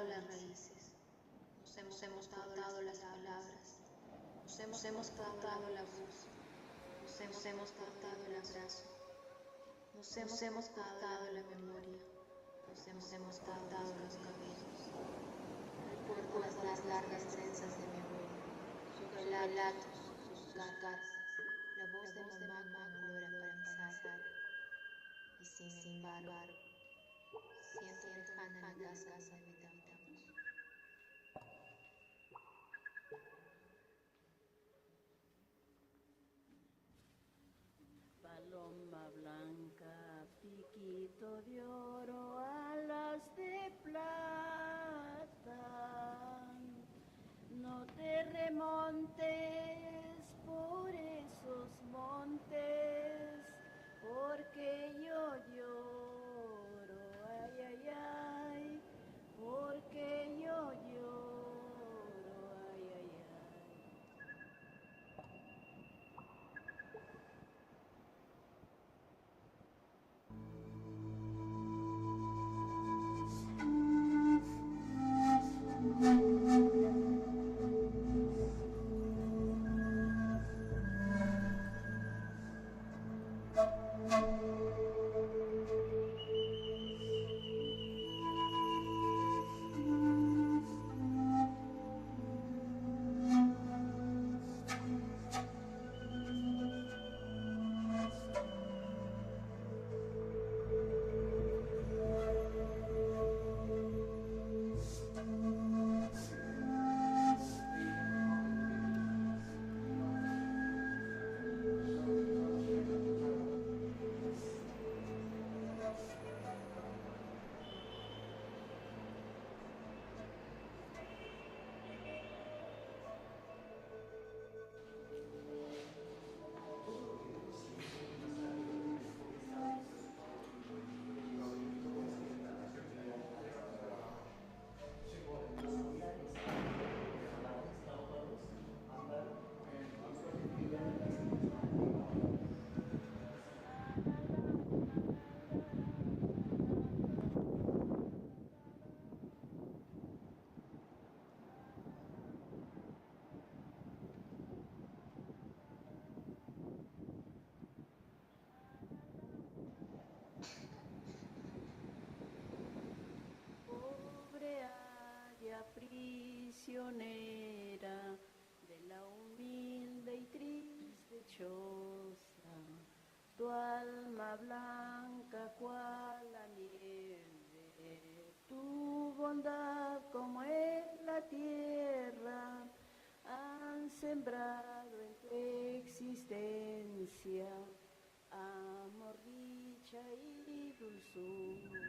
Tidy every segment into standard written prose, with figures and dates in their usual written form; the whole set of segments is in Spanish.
las raíces, nos hemos cortado las palabras, nos hemos cortado la voz, nos hemos cortado el abrazo, nos hemos cortado la memoria, nos hemos cortado los cabellos. Recuerdo las largas trenzas de mi abuela, sus relatos, sus cartas, la voz de mamá con olor a parmesano. Y sin embargo, siento lejana la casa donde habitamos. Paloma blanca, piquito de oro, alas de plata. No te remontes por esos montes, porque yo lloro, ay, ay, ay, porque yo lloro, ay, ay, ay. Pobre haya prisionera de la humilde y triste choza, tu alma blanca cual la nieve, tu bondad como es la tierra, han sembrado en tu existencia amor, dicha y dulzura.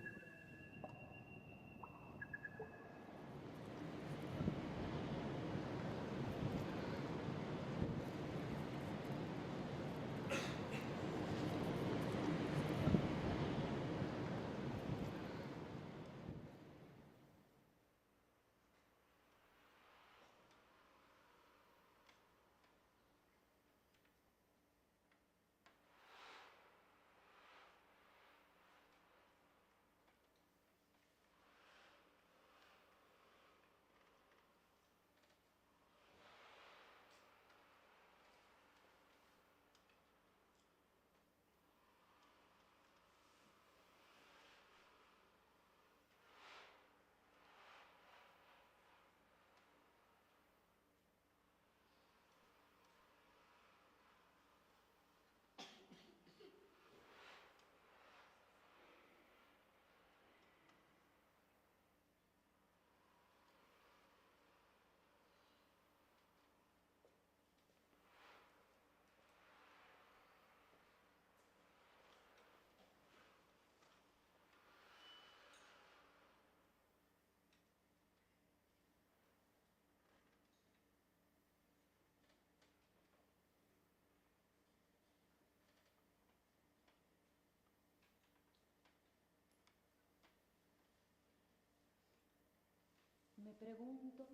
Me pregunto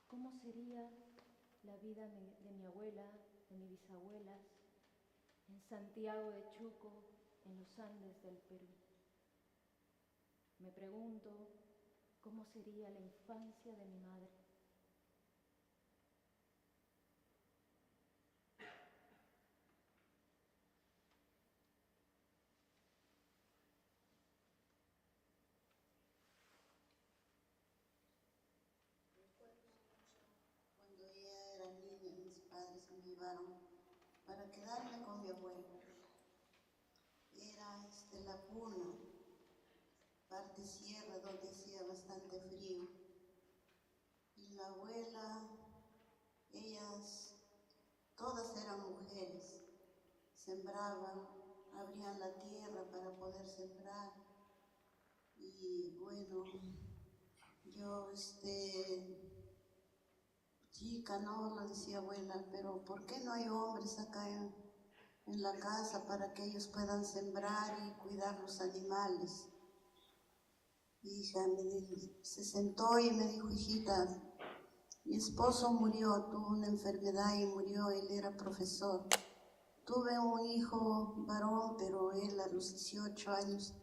cómo sería la vida de mi abuela, de mis bisabuelas, en Santiago de Chuco, en los Andes del Perú. Me pregunto cómo sería la infancia de mi madre. Cuando ella era niña, mis padres me llevaron para quedarme con mi abuelo. Era la cuna, parte sierra donde hacía bastante frío. Y la abuela, ellas, todas eran mujeres, sembraban, abrían la tierra para poder sembrar. Y bueno, yo chica, no, lo decía abuela, pero ¿por qué no hay hombres acá en la casa para que ellos puedan sembrar y cuidar los animales? Mi hija se sentó y me dijo, hijita, mi esposo murió, tuvo una enfermedad y murió, él era profesor. Tuve un hijo varón, pero él a los 18 años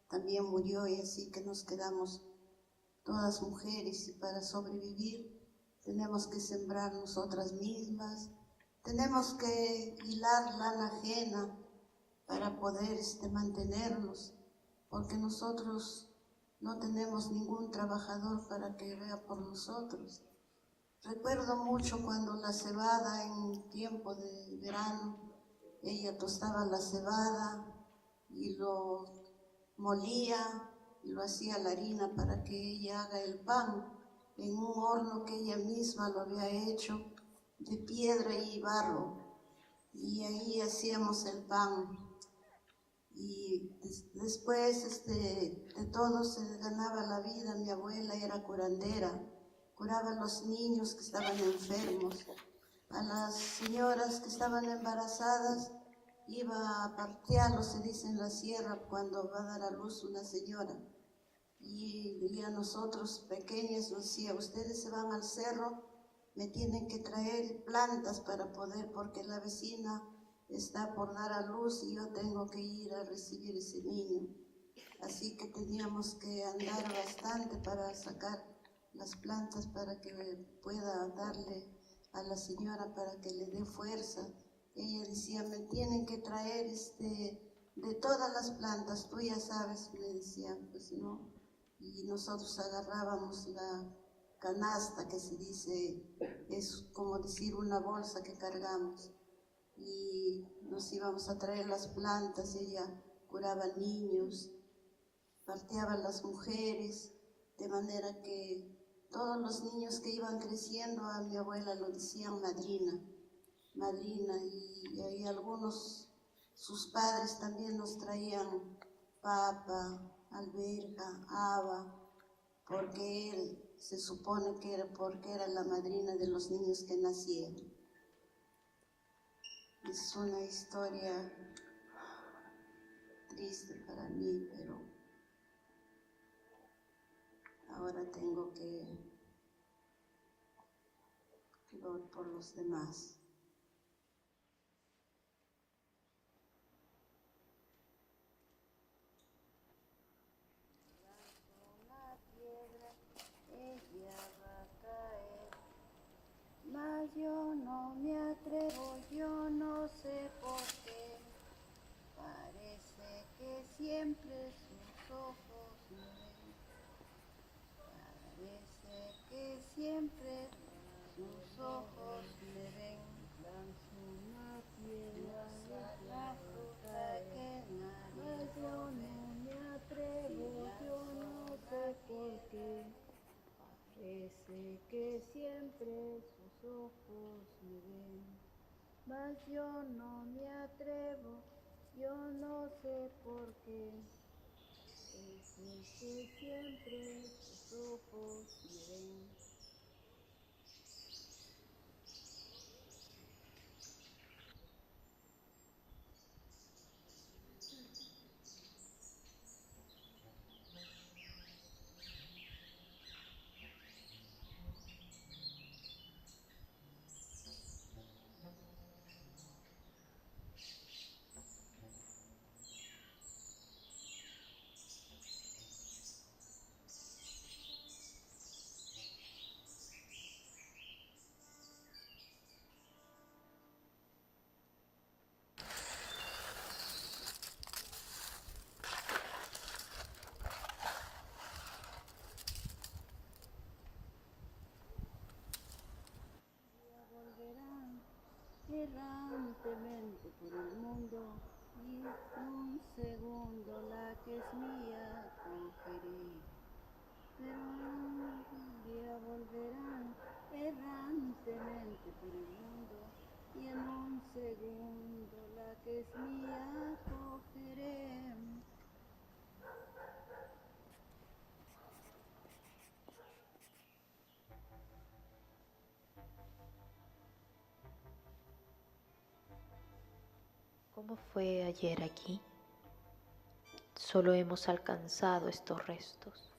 también murió, y así que nos quedamos todas mujeres, y para sobrevivir tenemos que sembrar nosotras mismas, tenemos que hilar lana ajena para poder mantenernos, porque nosotros no tenemos ningún trabajador para que vea por nosotros. Recuerdo mucho cuando la cebada en tiempo de verano, ella tostaba la cebada y lo molía y lo hacía la harina para que ella haga el pan en un horno que ella misma lo había hecho de piedra y barro, y ahí hacíamos el pan. Y después de todo se ganaba la vida. Mi abuela era curandera, curaba a los niños que estaban enfermos, a las señoras que estaban embarazadas, iba a partearlo, se dice en la sierra, cuando va a dar a luz una señora. Y a nosotros pequeños nos decía, ustedes se van al cerro, me tienen que traer plantas para poder, porque la vecina está por dar a luz y yo tengo que ir a recibir ese niño. Así que teníamos que andar bastante para sacar las plantas para que pueda darle a la señora, para que le dé fuerza. Ella decía, me tienen que traer de todas las plantas, tú ya sabes, me decía, pues no. Y nosotros agarrábamos la canasta, que se dice, es como decir una bolsa que cargamos, y nos íbamos a traer las plantas. Ella curaba niños, parteaba a las mujeres, de manera que todos los niños que iban creciendo a mi abuela lo decían madrina, madrina, y ahí algunos, sus padres también nos traían papa, alberja, haba, porque él se supone que era porque era la madrina de los niños que nacieron. Es una historia triste para mí, pero ahora tengo que ver por los demás. Una piedra, ella va a caer, mas yo no me atrevo, yo no sé por qué. Parece que siempre sus ojos me ven, parece que siempre sus ojos me ven. Lanzo una piedra, la fruta que nadie yo no me atrevo, yo no sé por qué. Parece que siempre sus ojos me ven, mas yo no me atrevo, yo no sé por qué. Parece que siempre sus ojos me ven. errantemente por el mundo y en un segundo la que es mía cogeré. Pero un día volverán errantemente por el mundo y en un segundo la que es mía cogeré. ¿Cómo fue ayer aquí? Solo hemos alcanzado estos restos.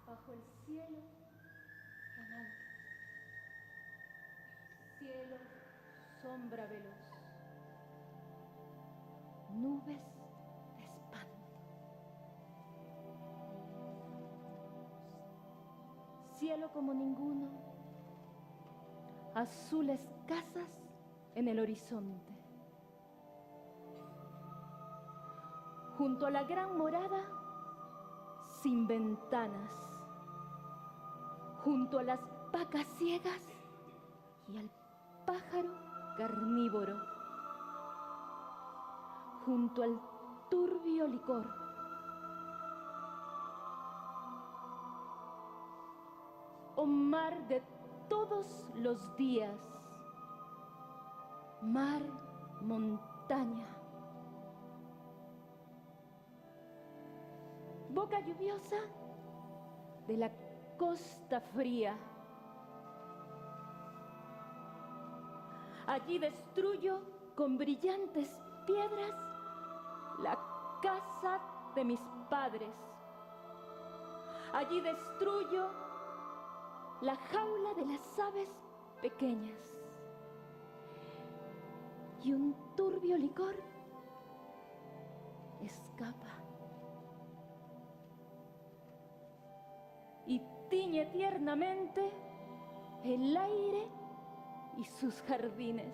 Bajo el cielo ganante, cielo, sombra veloz, nubes de espanto, cielo como ninguno, azules casas en el horizonte. Junto a la gran morada, sin ventanas, junto a las vacas ciegas y al pájaro carnívoro, junto al turbio licor, oh mar de todos los días, mar, montaña, boca lluviosa de la costa fría. Allí destruyo con brillantes piedras la casa de mis padres. Allí destruyo la jaula de las aves pequeñas. Y un turbio licor escapa y tiñe tiernamente el aire y sus jardines.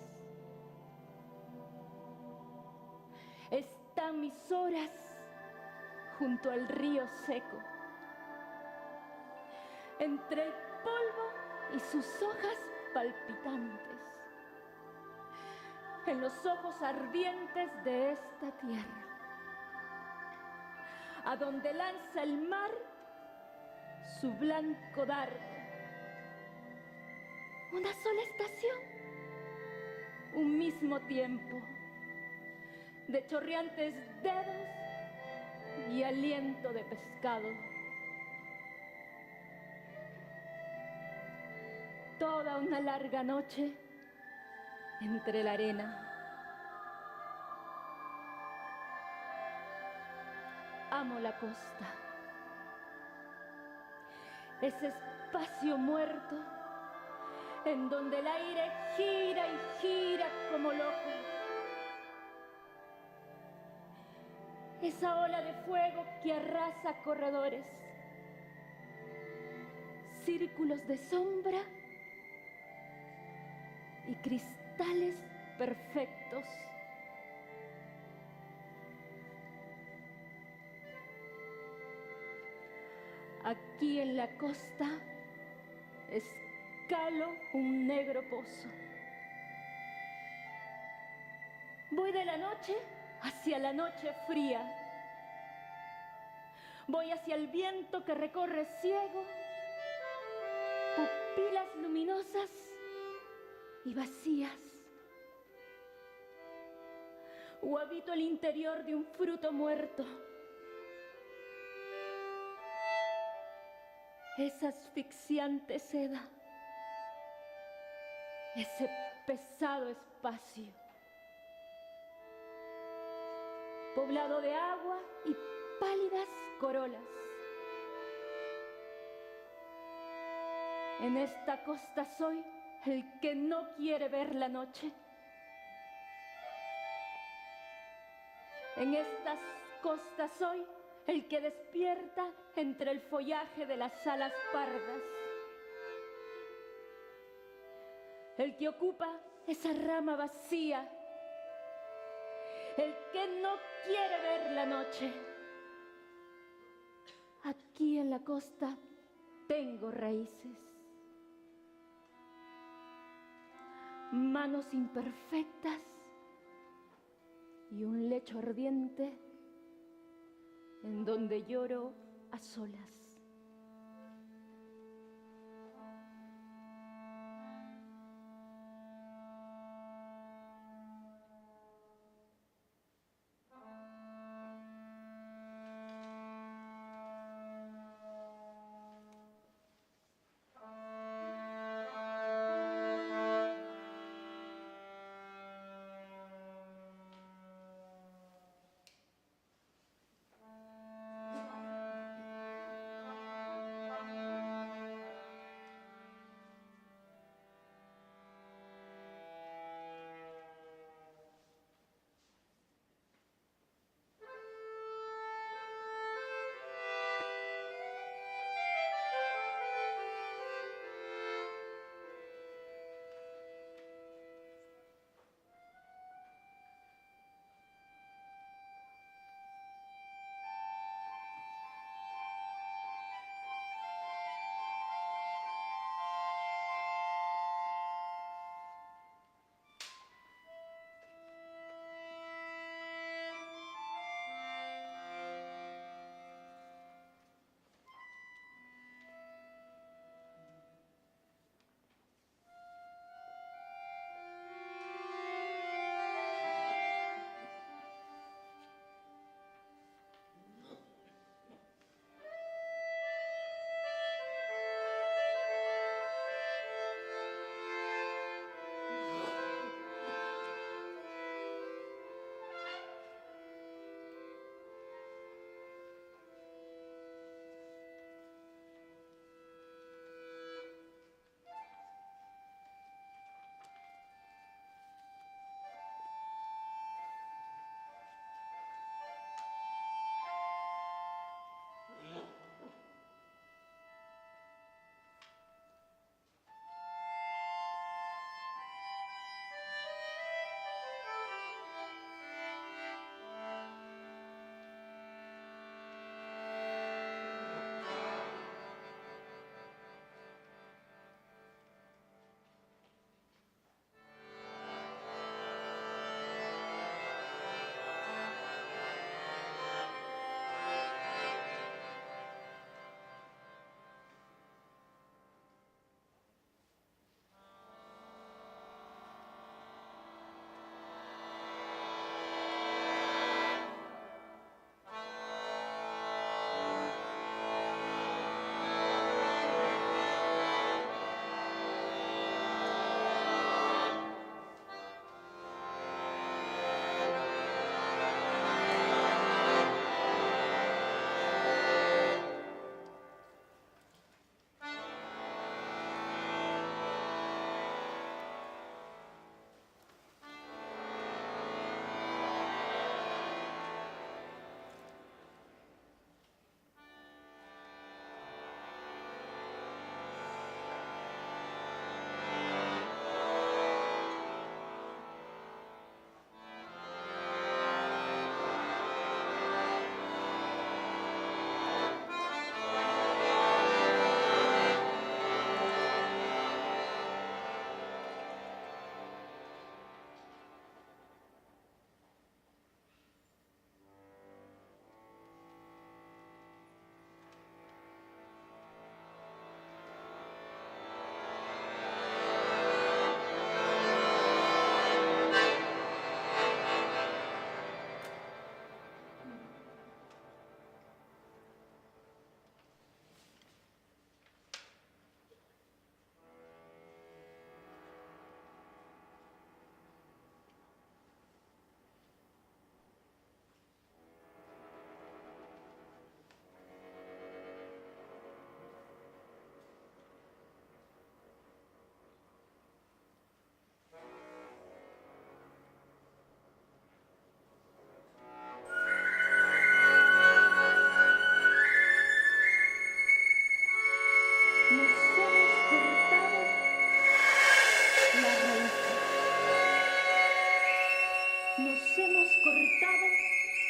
Están mis horas junto al río seco, entre el polvo y sus hojas palpitantes, en los ojos ardientes de esta tierra, a donde lanza el mar su blanco dardo. Una sola estación, un mismo tiempo, de chorreantes dedos y aliento de pescado. Toda una larga noche entre la arena. Amo la costa, ese espacio muerto en donde el aire gira y gira como loco. Esa ola de fuego que arrasa corredores, círculos de sombra y cristales perfectos. Aquí en la costa escalo un negro pozo. Voy de la noche hacia la noche fría. Voy hacia el viento que recorre ciego, pupilas luminosas y vacías. O habito el interior de un fruto muerto. Esa asfixiante seda, ese pesado espacio, poblado de agua y pálidas corolas. En esta costa soy el que no quiere ver la noche. En estas costas soy el que despierta entre el follaje de las alas pardas. El que ocupa esa rama vacía. El que no quiere ver la noche. Aquí en la costa tengo raíces. Manos imperfectas y un lecho ardiente en donde lloro a solas.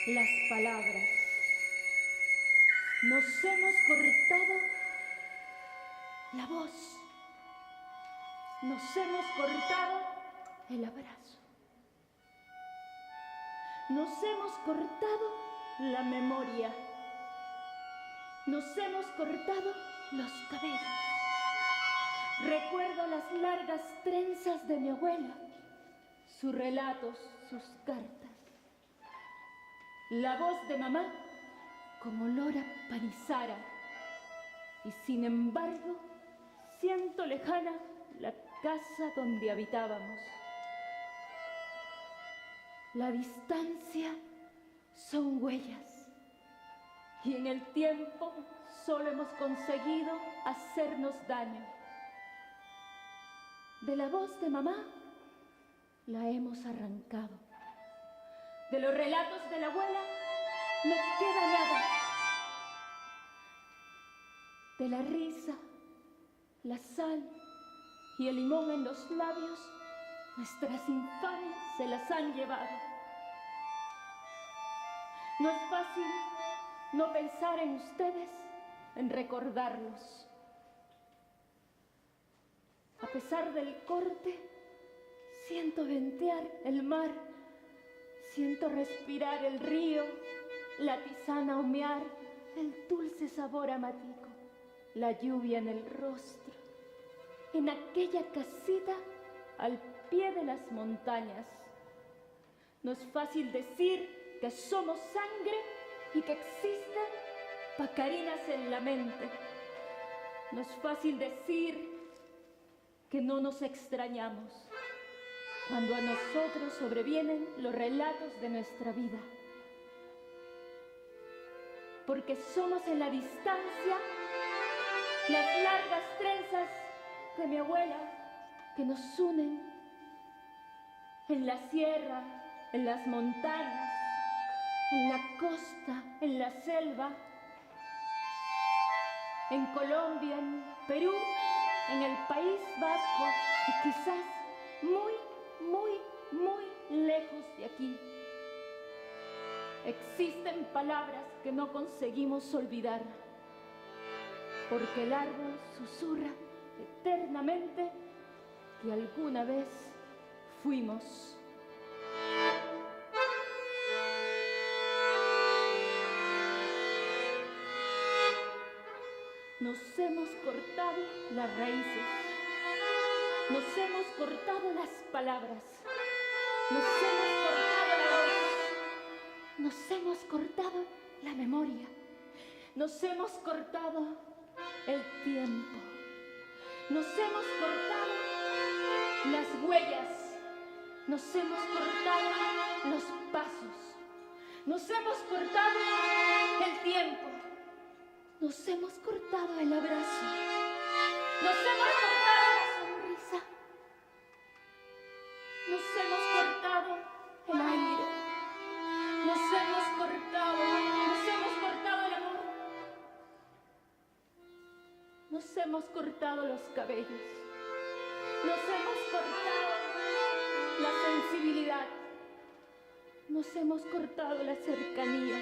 las palabras. Nos hemos cortado la voz. Nos hemos cortado el abrazo. Nos hemos cortado la memoria. Nos hemos cortado los cabellos. Recuerdo las largas trenzas de mi abuela, sus relatos, sus cartas. La voz de mamá como olor a panizara. Y sin embargo, siento lejana la casa donde habitábamos. La distancia son huellas. Y en el tiempo solo hemos conseguido hacernos daño. De la voz de mamá la hemos arrancado. De los relatos de la abuela no queda nada. De la risa, la sal y el limón en los labios, nuestras infamias se las han llevado. No es fácil no pensar en ustedes, en recordarlos. A pesar del corte, siento ventear el mar, siento respirar el río, la tisana humear, el dulce sabor amatico, la lluvia en el rostro. En aquella casita al pie de las montañas. No es fácil decir que somos sangre y que existen pacarinas en la mente. No es fácil decir que no nos extrañamos cuando a nosotros sobrevienen los relatos de nuestra vida. Porque somos en la distancia las largas trenzas de mi abuela que nos unen en la sierra, en las montañas, en la costa, en la selva, en Colombia, en Perú, en el País Vasco y quizás muy, muy, muy lejos de aquí. Existen palabras que no conseguimos olvidar, porque el árbol susurra eternamente que alguna vez fuimos. Nos hemos cortado las raíces, nos hemos cortado las palabras, nos hemos cortado la voz, nos hemos cortado la memoria, nos hemos cortado el tiempo, nos hemos cortado las huellas, nos hemos cortado los pasos, nos hemos cortado el tiempo. Nos hemos cortado el abrazo, nos hemos cortado la sonrisa, nos hemos cortado el aire, nos hemos cortado el amor, nos hemos cortado los cabellos, nos hemos cortado la sensibilidad, nos hemos cortado la cercanía.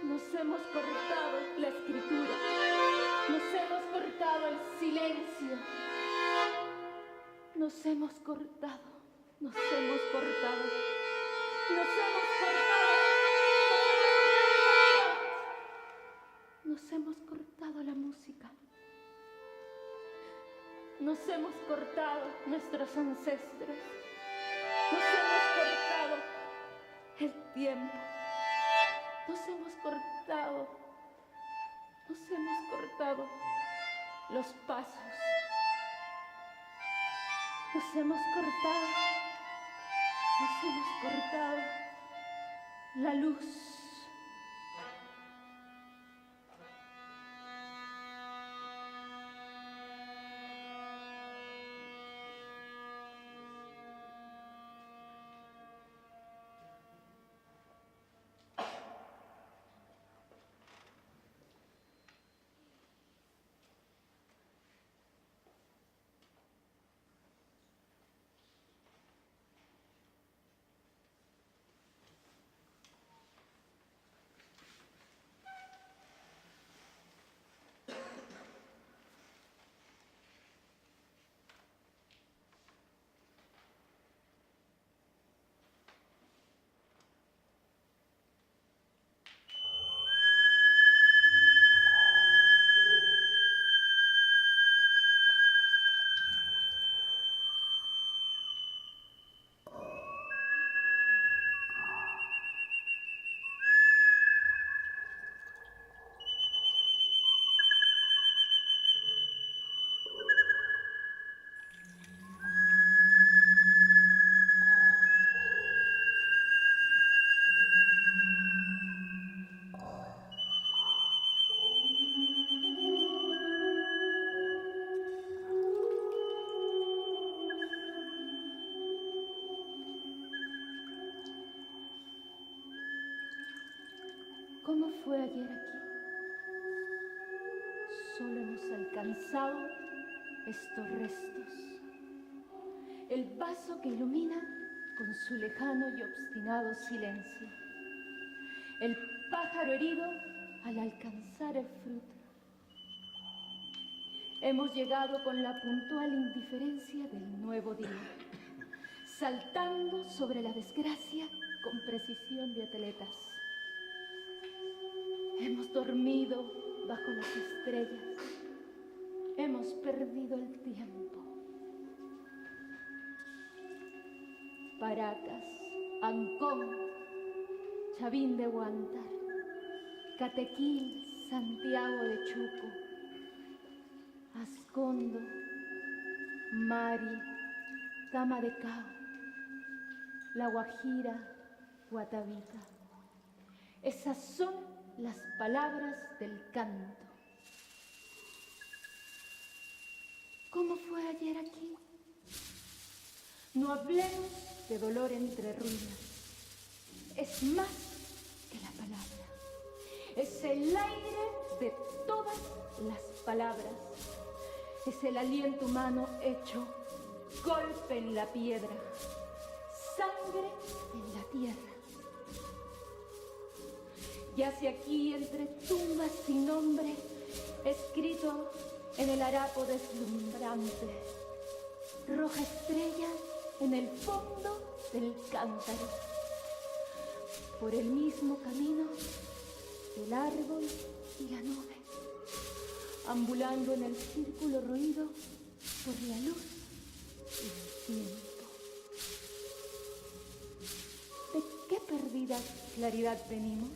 Nos hemos cortado la escritura, nos hemos cortado el silencio, nos hemos cortado, nos hemos cortado, nos hemos cortado, nos hemos cortado la música, nos hemos cortado nuestros ancestros, nos hemos cortado el tiempo. Nos hemos cortado los pasos, nos hemos cortado la luz. ¿Cómo fue ayer aquí? Solo hemos alcanzado estos restos. El vaso que ilumina con su lejano y obstinado silencio. El pájaro herido al alcanzar el fruto. Hemos llegado con la puntual indiferencia del nuevo día, saltando sobre la desgracia con precisión de atletas. Hemos dormido bajo las estrellas. Hemos perdido el tiempo. Paracas, Ancón, Chavín de Huántar, Catequil, Santiago de Chuco, Ascondo, Mari, Cama de Cao, La Guajira, Guatavita. Esas son las palabras del canto. ¿Cómo fue ayer aquí? No hablemos de dolor entre ruinas. Es más que la palabra. Es el aire de todas las palabras. Es el aliento humano hecho golpe en la piedra, sangre en la tierra. Yace aquí entre tumbas sin nombre, escrito en el harapo deslumbrante, roja estrella en el fondo del cántaro. Por el mismo camino, el árbol y la nube, ambulando en el círculo roído por la luz y el tiempo. ¿De qué perdida claridad venimos?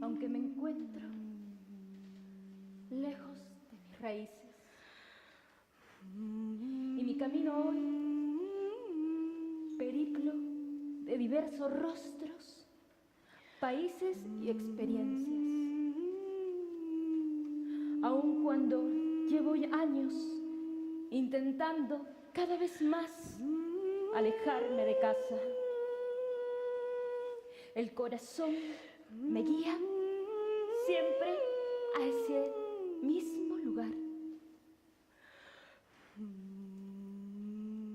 Aunque me encuentro lejos de mis raíces y mi camino hoy, periplo de diversos rostros, países y experiencias. Aun cuando llevo años intentando cada vez más alejarme de casa, el corazón me guía siempre a ese mismo lugar.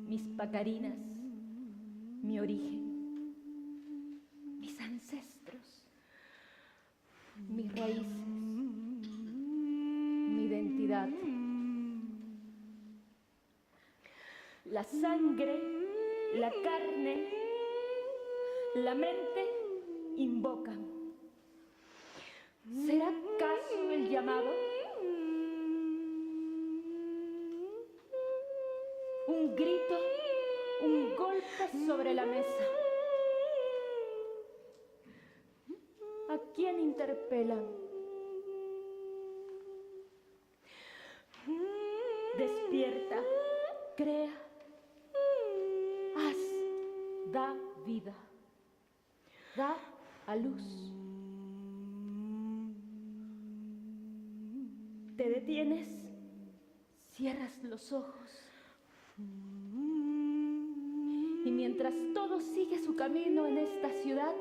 Mis pacarinas, mi origen, mis ancestros, mis raíces, mi identidad. La sangre, la carne, la mente invocan. ¿Será acaso el llamado? Un grito, un golpe sobre la mesa. ¿A quién interpelan? Despierta, crea, haz, da vida, da a luz. Te detienes, cierras los ojos y mientras todo sigue su camino en esta ciudad,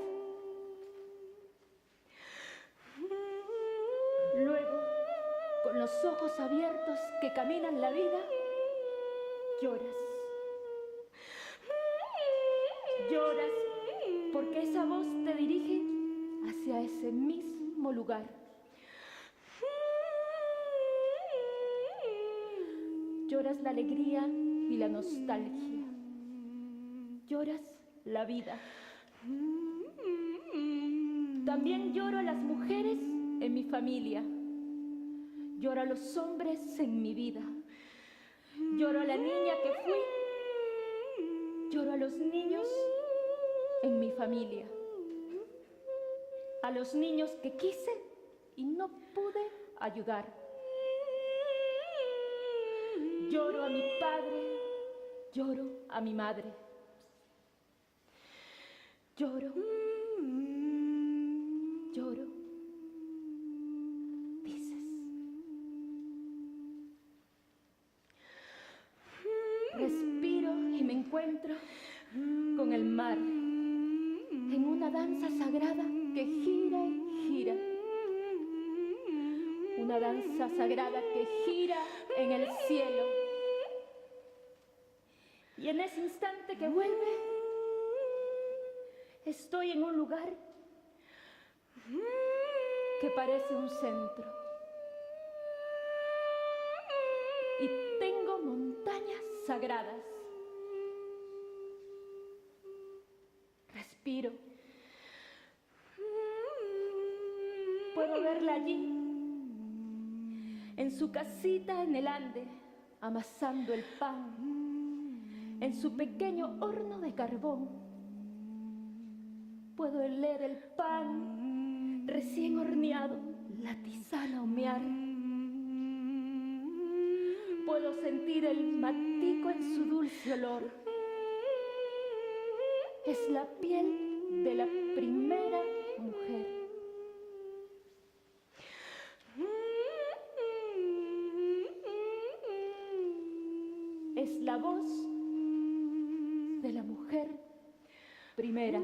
luego, con los ojos abiertos que caminan la vida, lloras. Lloras porque esa voz te dirige hacia ese mismo lugar. Lloras la alegría y la nostalgia. Lloras la vida. También lloro a las mujeres en mi familia. Lloro a los hombres en mi vida. Lloro a la niña que fui. Lloro a los niños en mi familia. A los niños que quise y no pude ayudar. Lloro a mi padre, lloro a mi madre. Lloro, lloro, dices. Respiro y me encuentro con el mar en una danza sagrada que gira y gira. Una danza sagrada que gira en el cielo. Y en ese instante que vuelve, estoy en un lugar que parece un centro. Y tengo montañas sagradas. Respiro. Puedo verla allí, en su casita en el Ande, amasando el pan, en su pequeño horno de carbón. Puedo oler el pan recién horneado, la tisana humear. Puedo sentir el matico en su dulce olor. Es la piel de la primera mujer. Es la voz de la mujer primera.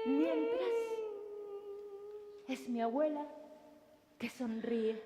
Mientras es mi abuela que sonríe.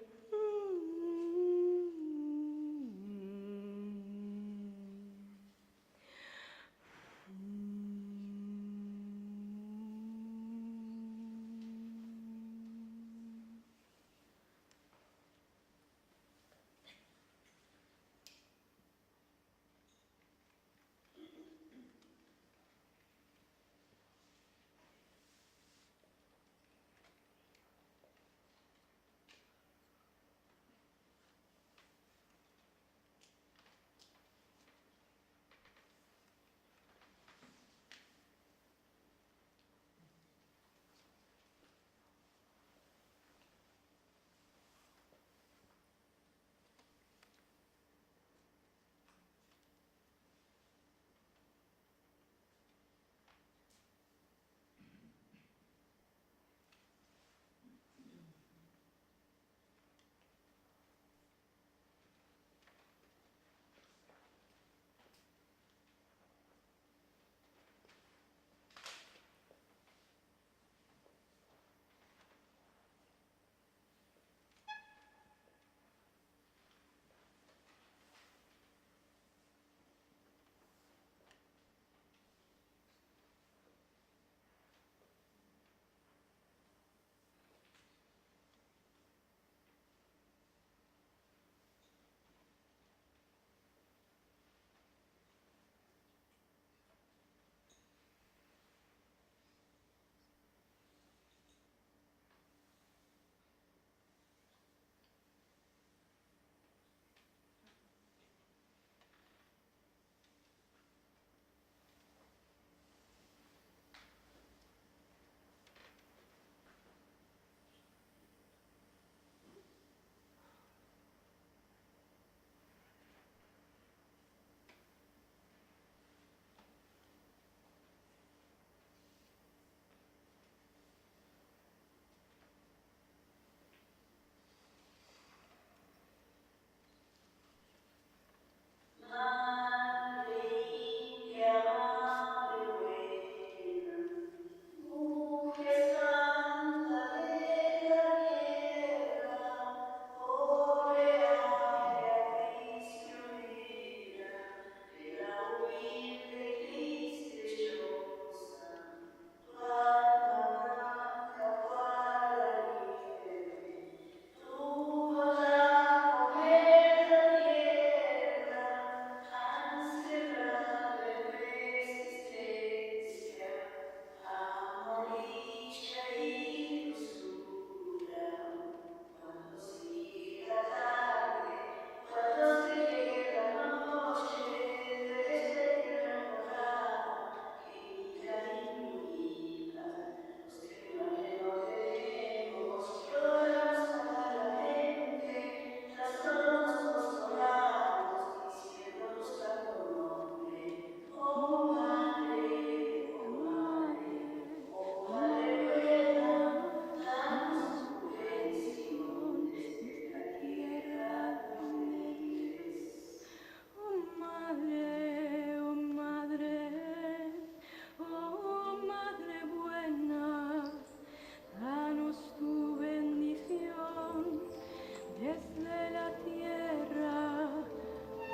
de la tierra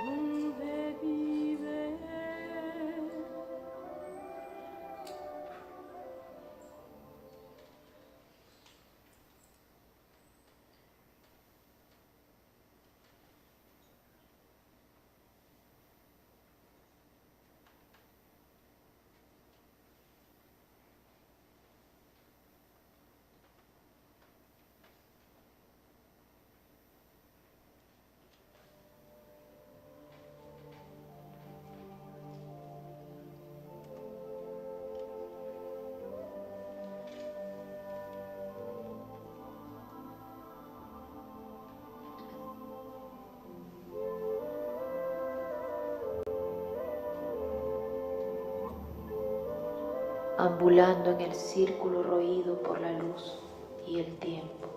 donde vive. Ambulando en el círculo roído por la luz y el tiempo.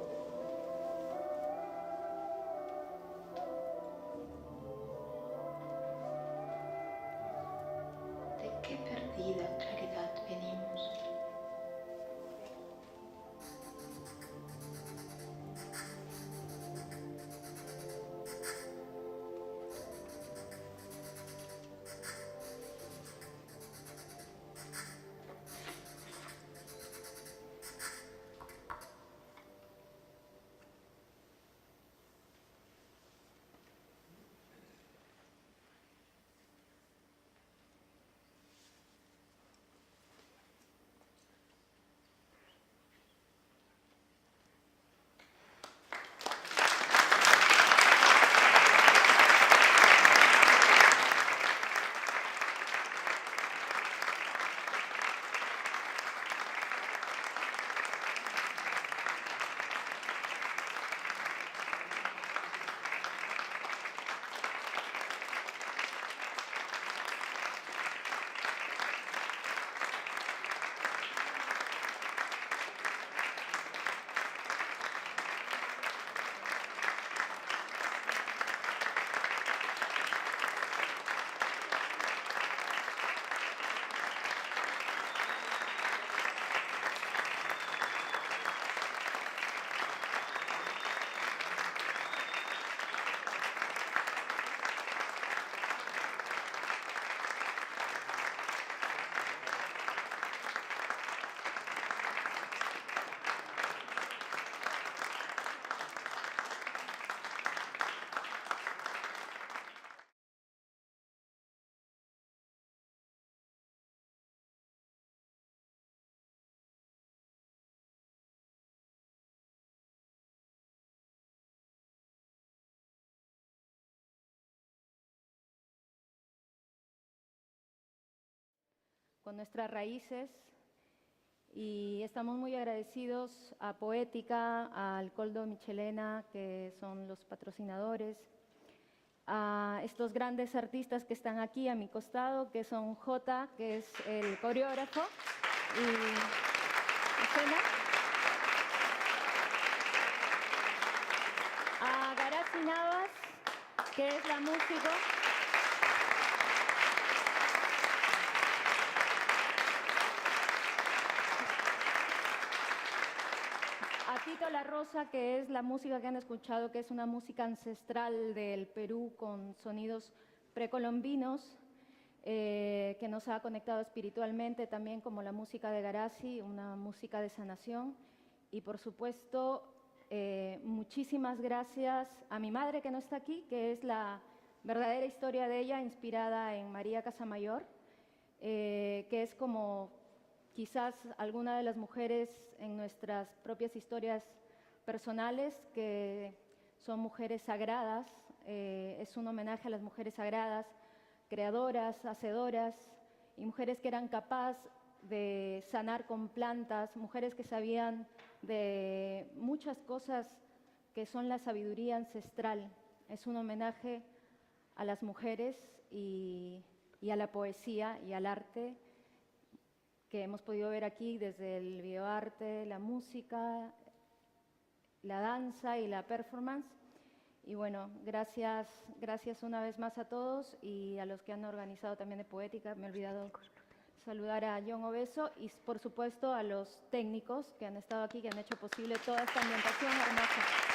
¿De qué perdida claridad venimos? Con nuestras raíces, y estamos muy agradecidos a Poética, al Coldo Michelena, que son los patrocinadores, a estos grandes artistas que están aquí a mi costado, que son Jota, que es el coreógrafo, y Lucena, a Garazi Navas, que es la músico, a Tito La Rosa, que es la música que han escuchado, que es una música ancestral del Perú con sonidos precolombinos, que nos ha conectado espiritualmente también, como la música de Garazi, una música de sanación. Y por supuesto, muchísimas gracias a mi madre, que no está aquí, que es la verdadera historia de ella, inspirada en María Casamayor, que es como quizás alguna de las mujeres en nuestras propias historias personales, que son mujeres sagradas. Es un homenaje a las mujeres sagradas, creadoras, hacedoras, y mujeres que eran capaces de sanar con plantas, mujeres que sabían de muchas cosas que son la sabiduría ancestral. Es un homenaje a las mujeres y a la poesía y al arte, que hemos podido ver aquí desde el videoarte, la música, la danza y la performance. Y bueno, gracias una vez más a todos y a los que han organizado también de Poética. Me he olvidado saludar a John Obeso y por supuesto a los técnicos que han estado aquí, que han hecho posible toda esta ambientación hermosa.